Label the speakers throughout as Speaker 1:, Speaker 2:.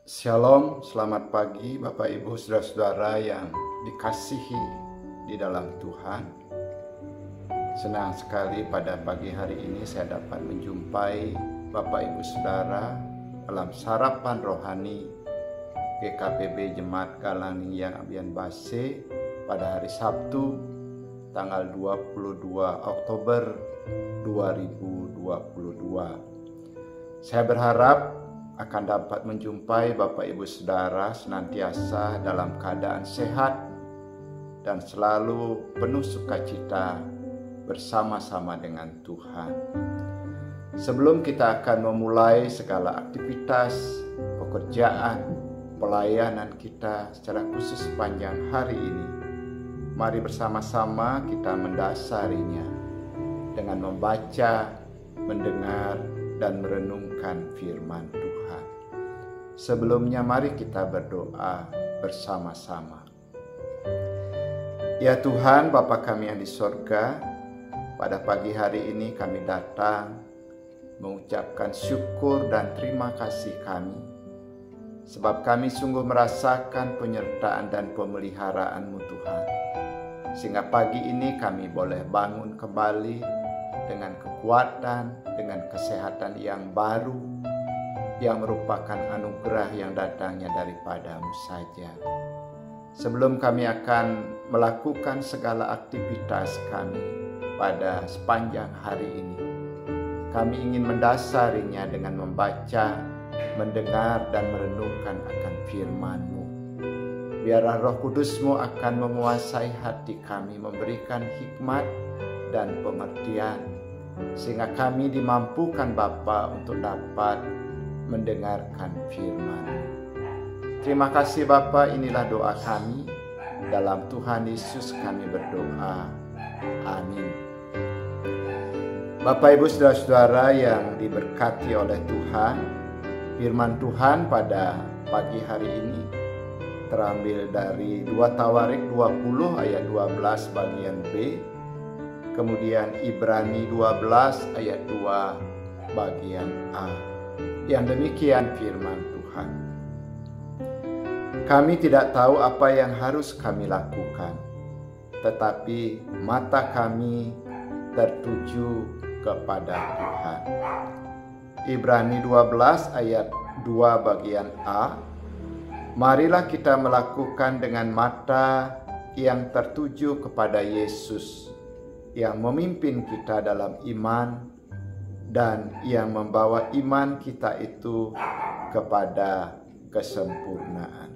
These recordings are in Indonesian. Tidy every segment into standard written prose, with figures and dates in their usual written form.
Speaker 1: Shalom, selamat pagi Bapak Ibu Saudara-saudara yang dikasihi di dalam Tuhan. Senang sekali pada pagi hari ini saya dapat menjumpai Bapak Ibu Saudara dalam sarapan rohani GKPB Jemaat Galani yang Abian Base pada hari Sabtu tanggal 22 Oktober 2022. Saya berharap akan dapat menjumpai Bapak Ibu Saudara senantiasa dalam keadaan sehat dan selalu penuh sukacita bersama-sama dengan Tuhan. Sebelum kita akan memulai segala aktivitas, pekerjaan, pelayanan kita secara khusus sepanjang hari ini, mari bersama-sama kita mendasarinya dengan membaca, mendengar, dan merenungkan firman Tuhan. Sebelumnya mari kita berdoa bersama-sama. Ya Tuhan, Bapa kami yang di sorga, pada pagi hari ini kami datang mengucapkan syukur dan terima kasih kami, sebab kami sungguh merasakan penyertaan dan pemeliharaan-Mu Tuhan, sehingga pagi ini kami boleh bangun kembali dengan kekuatan, dengan kesehatan yang baru, yang merupakan anugerah yang datangnya daripada-Mu saja. Sebelum kami akan melakukan segala aktivitas kami pada sepanjang hari ini, kami ingin mendasarinya dengan membaca, mendengar, dan merenungkan akan firman-Mu. Biarlah Roh Kudus-Mu akan menguasai hati kami, memberikan hikmat dan pengertian, sehingga kami dimampukan Bapa untuk dapat mendengarkan firman. Terima kasih Bapa, inilah doa kami. Dalam Tuhan Yesus kami berdoa. Amin. Bapak Ibu Saudara-saudara yang diberkati oleh Tuhan, firman Tuhan pada pagi hari ini terambil dari 2 Tawarik 20 ayat 12 bagian B, kemudian Ibrani 12 ayat 2 bagian A. Yang demikian firman Tuhan. Kami tidak tahu apa yang harus kami lakukan, tetapi mata kami tertuju kepada Tuhan. Ibrani 12 ayat 2 bagian A. Marilah kita melakukan dengan mata yang tertuju kepada Yesus, yang memimpin kita dalam iman dan yang membawa iman kita itu kepada kesempurnaan.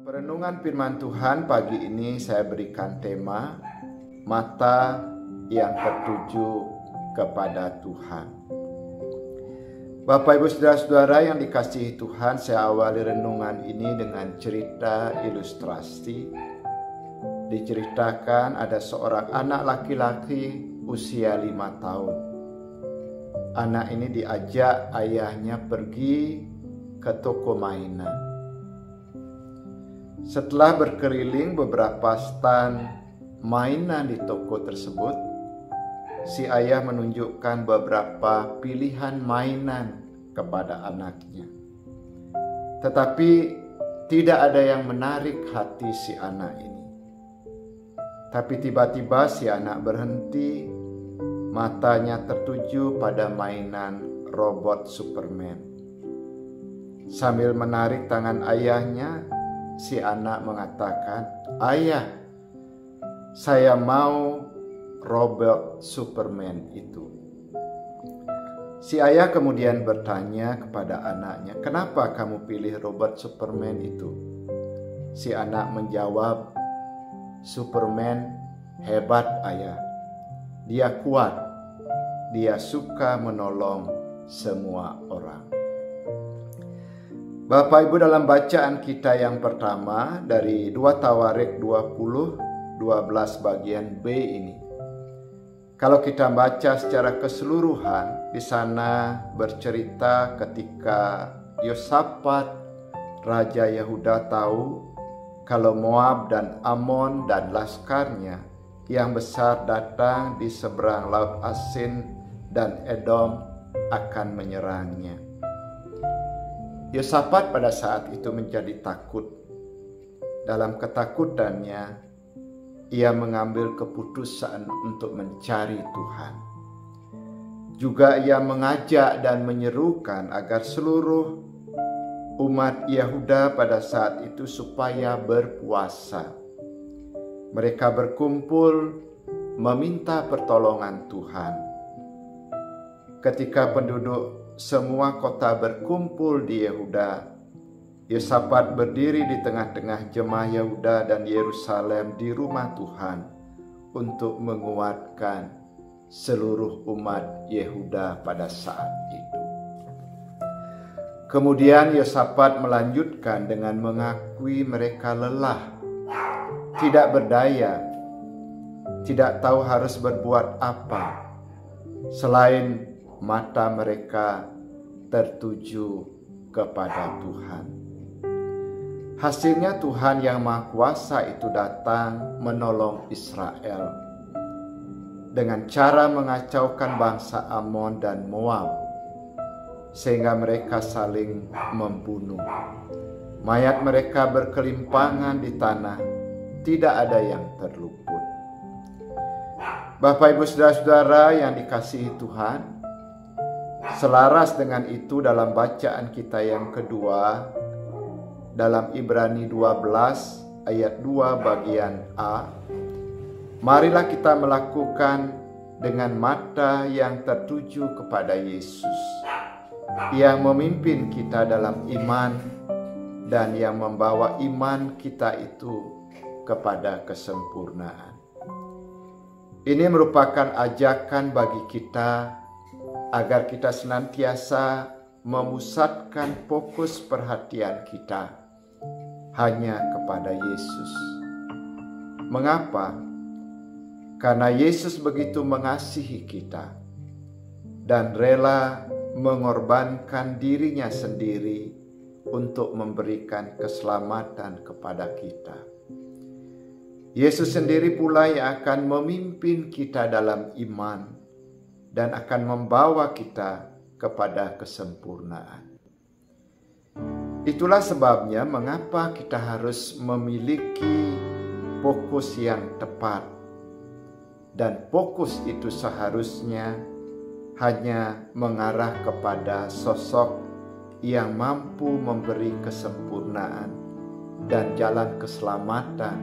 Speaker 1: Perenungan firman Tuhan pagi ini saya berikan tema mata yang tertuju kepada Tuhan. Bapak Ibu Saudara-saudara yang dikasihi Tuhan, saya awali renungan ini dengan cerita ilustrasi. Diceritakan ada seorang anak laki-laki usia 5 tahun. Anak ini diajak ayahnya pergi ke toko mainan. Setelah berkeliling beberapa stand mainan di toko tersebut, si ayah menunjukkan beberapa pilihan mainan kepada anaknya. Tetapi tidak ada yang menarik hati si anak ini. Tapi tiba-tiba si anak berhenti. Matanya tertuju pada mainan robot Superman. Sambil menarik tangan ayahnya, si anak mengatakan, "Ayah, saya mau robot Superman itu." Si ayah kemudian bertanya kepada anaknya, "Kenapa kamu pilih robot Superman itu?" Si anak menjawab, "Superman hebat, ayah. Dia kuat. Dia suka menolong semua orang." Bapak Ibu, dalam bacaan kita yang pertama dari 2 Tawarik 20:12 bagian B ini, kalau kita baca secara keseluruhan, di sana bercerita ketika Yosafat, Raja Yehuda tahu kalau Moab dan Amon dan laskarnya yang besar datang di seberang Laut Asin dan Edom akan menyerangnya. Yosafat pada saat itu menjadi takut. Dalam ketakutannya, ia mengambil keputusan untuk mencari Tuhan. Juga ia mengajak dan menyerukan agar seluruh umat Yehuda pada saat itu supaya berpuasa. Mereka berkumpul meminta pertolongan Tuhan. Ketika penduduk semua kota berkumpul di Yehuda, Yosafat berdiri di tengah-tengah jemaah Yehuda dan Yerusalem di rumah Tuhan untuk menguatkan seluruh umat Yehuda pada saat itu. Kemudian Yosafat melanjutkan dengan mengakui mereka lelah, tidak berdaya, tidak tahu harus berbuat apa, selain mata mereka tertuju kepada Tuhan. Hasilnya Tuhan yang Maha Kuasa itu datang menolong Israel dengan cara mengacaukan bangsa Amon dan Moab, sehingga mereka saling membunuh. Mayat mereka berkelimpangan di tanah, tidak ada yang terluput. Bapak, Ibu, Saudara-saudara yang dikasihi Tuhan, selaras dengan itu dalam bacaan kita yang kedua, dalam Ibrani 12 ayat 2 bagian A, marilah kita melakukan dengan mata yang tertuju kepada Yesus, yang memimpin kita dalam iman dan yang membawa iman kita itu kepada kesempurnaan. Ini merupakan ajakan bagi kita agar kita senantiasa memusatkan fokus perhatian kita hanya kepada Yesus. Mengapa? Karena Yesus begitu mengasihi kita dan rela mengorbankan dirinya sendiri untuk memberikan keselamatan kepada kita. Yesus sendiri pula yang akan memimpin kita dalam iman dan akan membawa kita kepada kesempurnaan. Itulah sebabnya mengapa kita harus memiliki fokus yang tepat, dan fokus itu seharusnya hanya mengarah kepada sosok yang mampu memberi kesempurnaan dan jalan keselamatan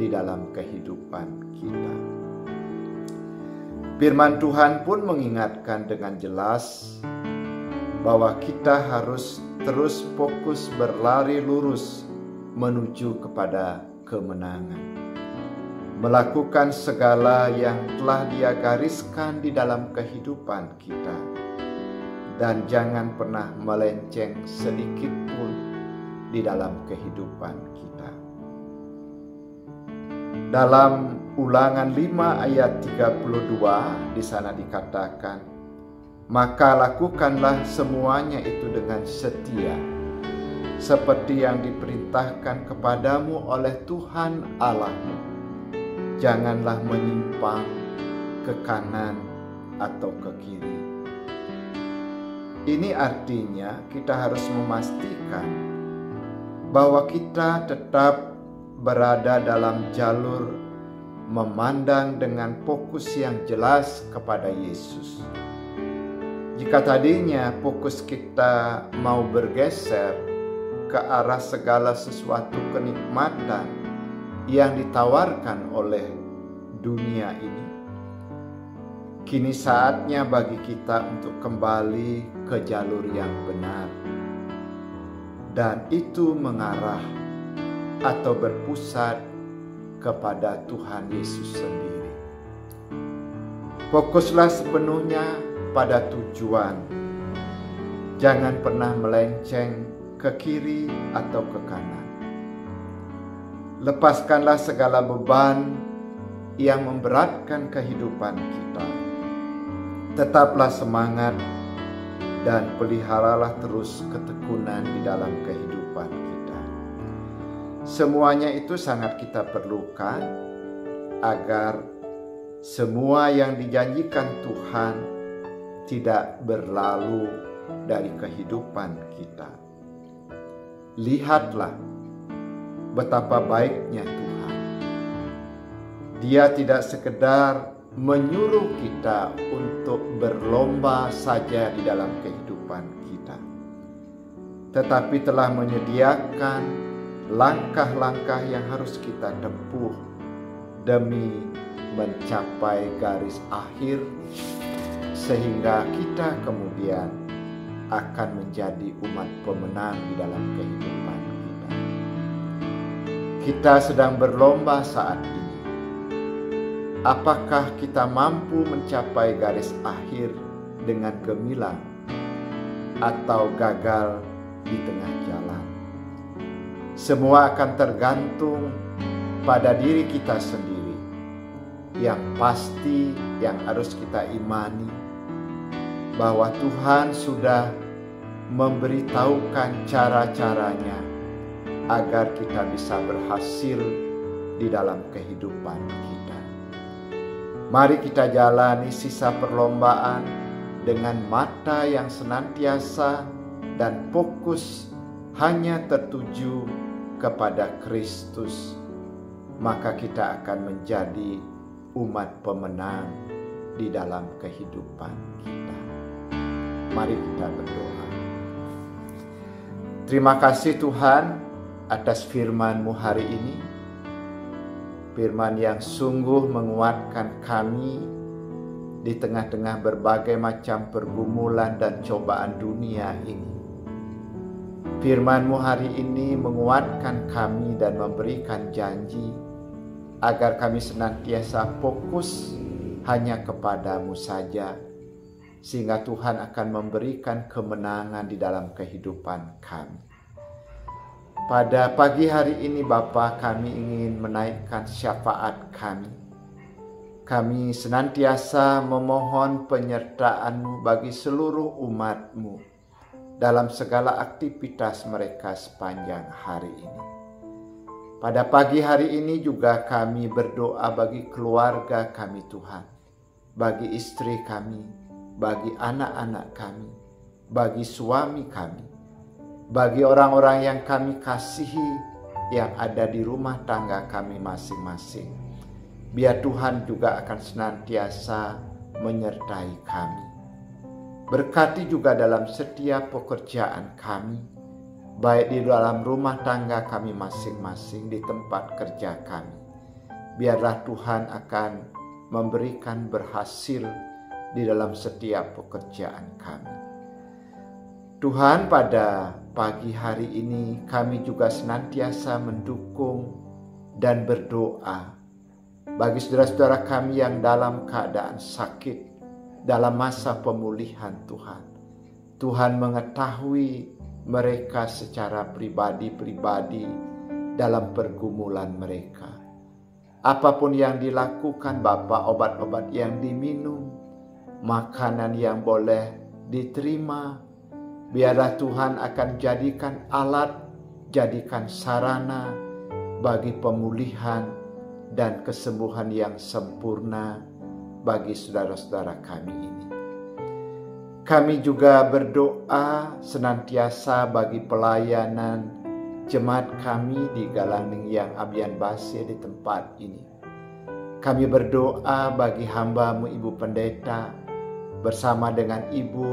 Speaker 1: di dalam kehidupan kita. Firman Tuhan pun mengingatkan dengan jelas bahwa kita harus terus fokus berlari lurus menuju kepada kemenangan. Melakukan segala yang telah Dia gariskan di dalam kehidupan kita. Dan jangan pernah melenceng sedikit pun di dalam kehidupan kita. Dalam Ulangan 5 ayat 32 di sana dikatakan, maka lakukanlah semuanya itu dengan setia, seperti yang diperintahkan kepadamu oleh Tuhan Allahmu. Janganlah menyimpang ke kanan atau ke kiri. Ini artinya kita harus memastikan bahwa kita tetap berada dalam jalur memandang dengan fokus yang jelas kepada Yesus. Jika tadinya fokus kita mau bergeser ke arah segala sesuatu kenikmatan yang ditawarkan oleh dunia ini, kini saatnya bagi kita untuk kembali ke jalur yang benar. Dan itu mengarah atau berpusat kepada Tuhan Yesus sendiri. Fokuslah sepenuhnya pada tujuan. Jangan pernah melenceng ke kiri atau ke kanan. Lepaskanlah segala beban yang memberatkan kehidupan kita. Tetaplah semangat dan peliharalah terus ketekunan di dalam kehidupan kita. Semuanya itu sangat kita perlukan agar semua yang dijanjikan Tuhan tidak berlalu dari kehidupan kita. Lihatlah betapa baiknya Tuhan. Dia tidak sekedar menyuruh kita untuk berlomba saja di dalam kehidupan kita, tetapi telah menyediakan langkah-langkah yang harus kita tempuh demi mencapai garis akhir, sehingga kita kemudian akan menjadi umat pemenang di dalam kehidupan kita. Kita sedang berlomba saat ini. Apakah kita mampu mencapai garis akhir dengan gemilang atau gagal di tengah jalan? Semua akan tergantung pada diri kita sendiri. Yang pasti yang harus kita imani bahwa Tuhan sudah memberitahukan cara-caranya agar kita bisa berhasil di dalam kehidupan kita. Mari kita jalani sisa perlombaan dengan mata yang senantiasa dan fokus hanya tertuju kepada Kristus, maka kita akan menjadi umat pemenang di dalam kehidupan kita. Mari kita berdoa. Terima kasih Tuhan atas firman-Mu hari ini. Firman yang sungguh menguatkan kami di tengah-tengah berbagai macam pergumulan dan cobaan dunia ini. Firman-Mu hari ini menguatkan kami dan memberikan janji agar kami senantiasa fokus hanya kepada-Mu saja, sehingga Tuhan akan memberikan kemenangan di dalam kehidupan kami. Pada pagi hari ini Bapa, kami ingin menaikkan syafaat kami. Kami senantiasa memohon penyertaan-Mu bagi seluruh umat-Mu dalam segala aktivitas mereka sepanjang hari ini. Pada pagi hari ini juga kami berdoa bagi keluarga kami Tuhan, bagi istri kami, bagi anak-anak kami, bagi suami kami, bagi orang-orang yang kami kasihi yang ada di rumah tangga kami masing-masing. Biar Tuhan juga akan senantiasa menyertai kami. Berkati juga dalam setiap pekerjaan kami, baik di dalam rumah tangga kami masing-masing, di tempat kerja kami. Biarlah Tuhan akan memberikan berhasil di dalam setiap pekerjaan kami. Tuhan, pada pagi hari ini kami juga senantiasa mendukung dan berdoa bagi saudara-saudara kami yang dalam keadaan sakit, dalam masa pemulihan Tuhan. Tuhan mengetahui mereka secara pribadi-pribadi dalam pergumulan mereka. Apapun yang dilakukan Bapa, obat-obat yang diminum, makanan yang boleh diterima, biarlah Tuhan akan jadikan alat, jadikan sarana bagi pemulihan dan kesembuhan yang sempurna bagi saudara-saudara kami ini. Kami juga berdoa senantiasa bagi pelayanan jemaat kami di Galangning yang Abian Base di tempat ini. Kami berdoa bagi hamba-Mu Ibu Pendeta bersama dengan Ibu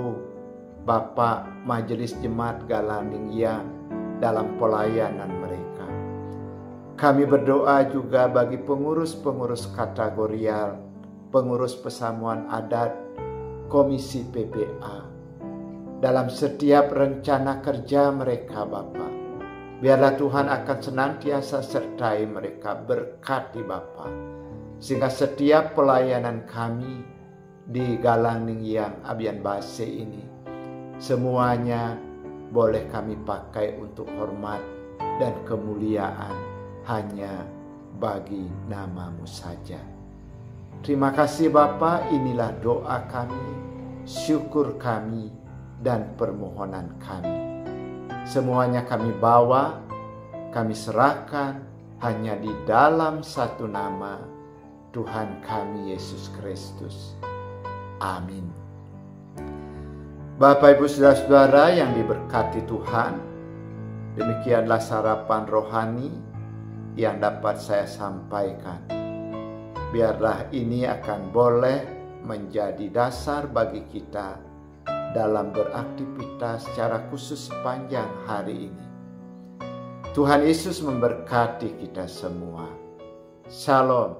Speaker 1: Bapak Majelis Jemaat Galangning yang dalam pelayanan mereka. Kami berdoa juga bagi pengurus-pengurus kategorial, pengurus pesamuan adat, Komisi PPA, dalam setiap rencana kerja mereka Bapa. Biarlah Tuhan akan senantiasa sertai mereka, berkati Bapa, sehingga setiap pelayanan kami di Galangning yang Abian Base ini, semuanya boleh kami pakai untuk hormat dan kemuliaan hanya bagi nama-Mu saja. Terima kasih Bapa, inilah doa kami, syukur kami, dan permohonan kami. Semuanya kami bawa, kami serahkan hanya di dalam satu nama, Tuhan kami Yesus Kristus. Amin. Bapak, Ibu, Saudara-saudara yang diberkati Tuhan, demikianlah sarapan rohani yang dapat saya sampaikan. Biarlah ini akan boleh menjadi dasar bagi kita dalam beraktivitas secara khusus sepanjang hari ini. Tuhan Yesus memberkati kita semua. Shalom.